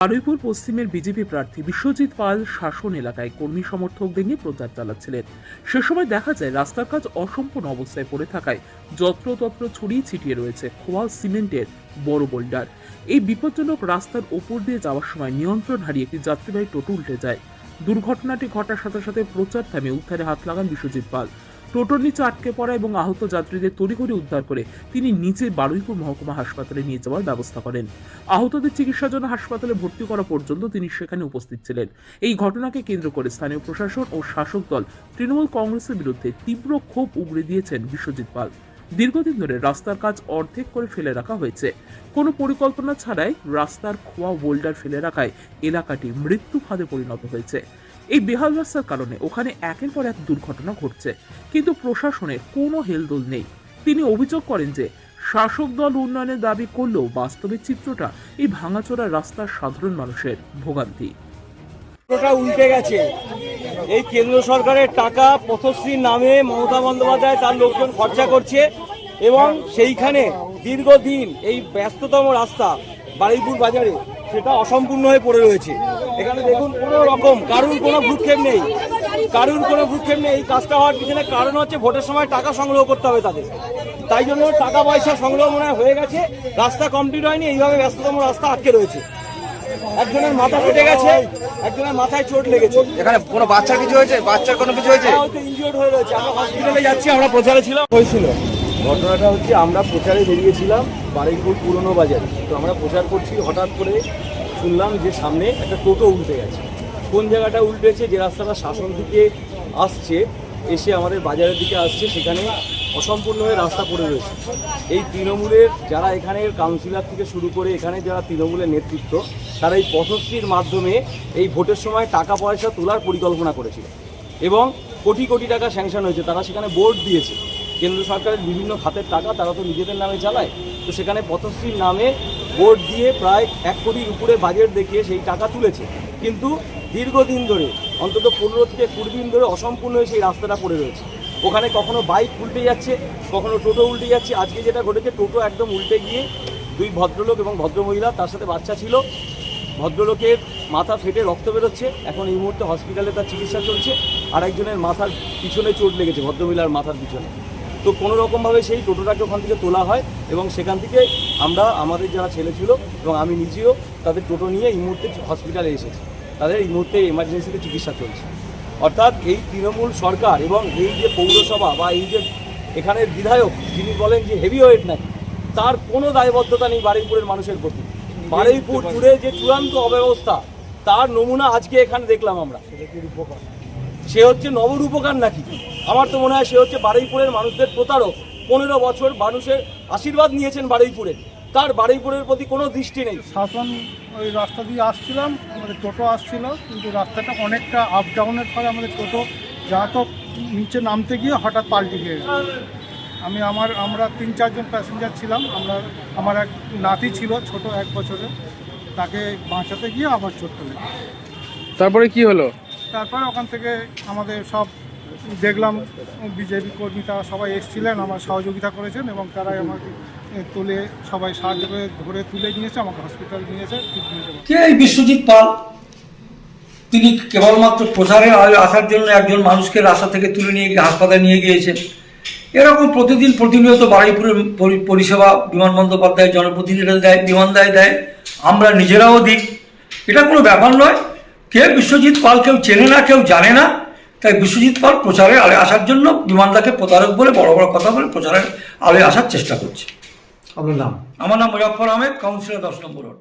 বারুইপুর পশ্চিমের বিজেপি প্রার্থী বিশ্বজিৎ পাল শাসন এলাকায় কর্মী সমর্থকদের নিয়ে প্রচার চালাচ্ছিলেন। সে সময় দেখা যায় রাস্তার কাজ অসম্পূর্ণ অবস্থায় পড়ে থাকায় যত্রতত্র ছড়িয়ে ছিটিয়ে রয়েছে খোয়া সিমেন্টের বড় বোল্ডার। এই বিপজ্জনক রাস্তার ওপর দিয়ে যাওয়ার সময় নিয়ন্ত্রণ হারিয়ে একটি যাত্রীবাহী টোটো উল্টে যায়। দুর্ঘটনাটি ঘটার সাথে সাথে প্রচার থামিয়ে উদ্ধারে হাত লাগান বিশ্বজিৎ পাল। টোটোর নিচে আটকে পড়া এবং আহত যাত্রীদের তড়িঘড়ি উদ্ধার করে তিনি নিজে বারুইপুর মহকুমা হাসপাতালে নিয়ে যাওয়ার ব্যবস্থা করেন। আহতদের চিকিৎসার জন্য হাসপাতালে ভর্তি করা পর্যন্ত তিনি সেখানে উপস্থিত ছিলেন। এই ঘটনাকে কেন্দ্র করে স্থানীয় প্রশাসন ও শাসক দল তৃণমূল কংগ্রেসের বিরুদ্ধে তীব্র ক্ষোভ উগরে দিয়েছেন বিশ্বজিৎ পাল। দীর্ঘদিন ধরে রাস্তার কাজ অর্ধেক করে ফেলে রাখা হয়েছে। কোনো পরিকল্পনা ছাড়াই রাস্তার খোয়া বোল্ডার ফেলে রাখায় এলাকাটি মৃত্যু ফাঁদে পরিণত হয়েছে। এই বেহাল রাস্তার কারণে ওখানে একের পর এক দুর্ঘটনা ঘটছে, কিন্তু প্রশাসনের কোনো হেলদোল নেই। তিনি অভিযোগ করেন যে শাসক দল উন্নয়নের দাবি করলেও বাস্তবের চিত্রটা এই ভাঙাচোরা রাস্তার সাধারণ মানুষের ভোগান্তি। উল্টে গেছে। এই কেন্দ্র সরকারের টাকা পথশ্রীর নামে মমতা বন্দ্যোপাধ্যায় তার লোকজন খরচা করছে এবং সেইখানে দীর্ঘদিন এই ব্যস্ততম রাস্তা বারুইপুর বাজারে সেটা অসম্পূর্ণ হয়ে পড়ে রয়েছে। এখানে দেখুন কোনো রকম কারুর কোনো ভ্রুক্ষেপ নেই, এই কাজটা হওয়ার পিছনে কারণ হচ্ছে ভোটের সময় টাকা সংগ্রহ করতে হবে তাদের, তাই জন্য টাকা পয়সা সংগ্রহ মনে হয়ে গেছে, রাস্তা কমপ্লিট হয়নি, এইভাবে ব্যস্ততম রাস্তা আটকে রয়েছে। একজনের মাথা ফেটে গেছে, একজনের মাথায় চোট লেগেছে। এখানে কোনো বাচ্চার কিছু হয়েছে? বাচ্চার কোনো কিছু হয়েছে? হয়তো ইনজিওর্ড হয়ে রয়েছে। আমরা হসপিটালে যাচ্ছি, আমরা প্রচারে ছিলাম। হয়েছিল ঘটনাটা হচ্ছে আমরা প্রচারে বেরিয়েছিলাম বারুইপুর পুরনো বাজারে। তো আমরা প্রচার করছি, হঠাৎ করে শুনলাম যে সামনে একটা টোটো উল্টে গেছে। কোন জায়গাটা উল্টেছে, যে রাস্তাটা শাসন দিকে আসছে এসে আমাদের বাজারের দিকে আসছে, সেখানে অসম্পূর্ণ হয়ে রাস্তা পড়ে রয়েছে। এই তৃণমূলের যারা এখানের কাউন্সিলর থেকে শুরু করে এখানে যারা তৃণমূলের নেতৃত্ব, তারা এই পথশ্রীর মাধ্যমে এই ভোটের সময় টাকা পয়সা তোলার পরিকল্পনা করেছিল এবং কোটি কোটি টাকা স্যাংশন হয়েছে। তারা সেখানে বোর্ড দিয়েছে, কেন্দ্র সরকারের বিভিন্ন খাতের টাকা তারা তো নিজেদের নামে চালায়, তো সেখানে পথশ্রীর নামে বোর্ড দিয়ে প্রায় 1 কোটির উপরে বাজেট দেখিয়ে সেই টাকা তুলেছে। কিন্তু দীর্ঘদিন ধরে অন্তত 15 থেকে 20 দিন ধরে অসম্পূর্ণ হয়ে সেই রাস্তাটা পড়ে রয়েছে। ওখানে কখনো বাইক উল্টে যাচ্ছে, কখনো টোটো উল্টে যাচ্ছে। আজকে যেটা ঘটেছে, টোটো একদম উল্টে গিয়ে 2 ভদ্রলোক এবং ভদ্রমহিলা, তার সাথে বাচ্চা ছিল, ভদ্রলোকের মাথা ফেটে রক্ত বেরোচ্ছে। এখন এই মুহূর্তে হসপিটালে তার চিকিৎসা চলছে। আর একজনের মাথার পিছনে চোট লেগেছে, ভদ্রমহিলার মাথার পিছনে। তো কোনো রকমভাবে সেই টোটোটাকে ওখান থেকে তোলা হয় এবং সেখান থেকে আমরা আমাদের যারা ছেলে ছিল এবং আমি নিজেও তাদের টোটো নিয়ে এই মুহূর্তে হসপিটালে এসেছি। তাদের এই মুহূর্তে এমার্জেন্সিতে চিকিৎসা চলছে। অর্থাৎ এই তৃণমূল সরকার এবং এই যে পৌরসভা বা এই যে এখানের বিধায়ক যিনি বলেন যে হেভিওয়েট নাকি, তার কোনো দায়বদ্ধতা নেই বারুইপুরের মানুষের প্রতি। বারুইপুর জুড়ে যে চূড়ান্ত অব্যবস্থা, তার নমুনা আজকে এখানে দেখলাম আমরা। সে হচ্ছে নবরূপকার নাকি? আমার তো মনে হয় সে হচ্ছে বারুইপুরের মানুষদের প্রতারক। 15 বছর মানুষের আশীর্বাদ নিয়েছেন বারুইপুরের, তার বারুইপুরের প্রতি কোনো দৃষ্টি নেই। শাসন ওই রাস্তা দিয়ে আসছিলাম, আমাদের টোটো আসছিল, কিন্তু রাস্তাটা অনেকটা আপ ডাউনের ফলে আমাদের টোটো যা তো নিচে নামতে গিয়ে হঠাৎ পাল্টে গিয়ে আমরা 3-4 জন প্যাসেঞ্জার ছিলাম। আমার এক নাতি ছিল ছোট 1 বছরের, তাকে বাঁচাতে গিয়ে আবার চোট লেগে। তারপরে কি হলো? তারপরে ওখান থেকে আমাদের সব দেখলাম বিজেপি কর্মী, তারা সবাই এসেছিলেন, আমার সহযোগিতা করেছেন এবং তারাই আমাকে তুলে সবাই সাহায্য করে ধরে তুলে নিয়েছে, আমাকে হসপিটাল নিয়েছে। কে এই বিশ্বজিৎ পাল? তিনি কেবলমাত্র প্রচারে আসার জন্য একজন মানুষকে রাস্তা থেকে তুলে নিয়ে গিয়ে হাসপাতালে নিয়ে গিয়েছেন। এরকম প্রতিনিয়ত বারুইপুরের পরিষেবা বিমান বন্দ্যোপাধ্যায় জনপ্রতিনিধিরা দেয়, বিমানদায় দেয়, আমরা নিজেরাও দিই। এটা কোনো ব্যাপার নয়। কে বিশ্বজিৎ পাল কেউ চেনে না, কেউ জানে না। তাই বিশ্বজিৎ পাল প্রচারে আলে আসার জন্য বিমানদাকে প্রতারক বলে বড় বড় কথা বলে প্রচারের আলে আসার চেষ্টা করছে। আপনার নাম? আমার নাম মুজাফফর আহমেদ, কাউন্সিলর 10 নম্বর ওয়ার্ড।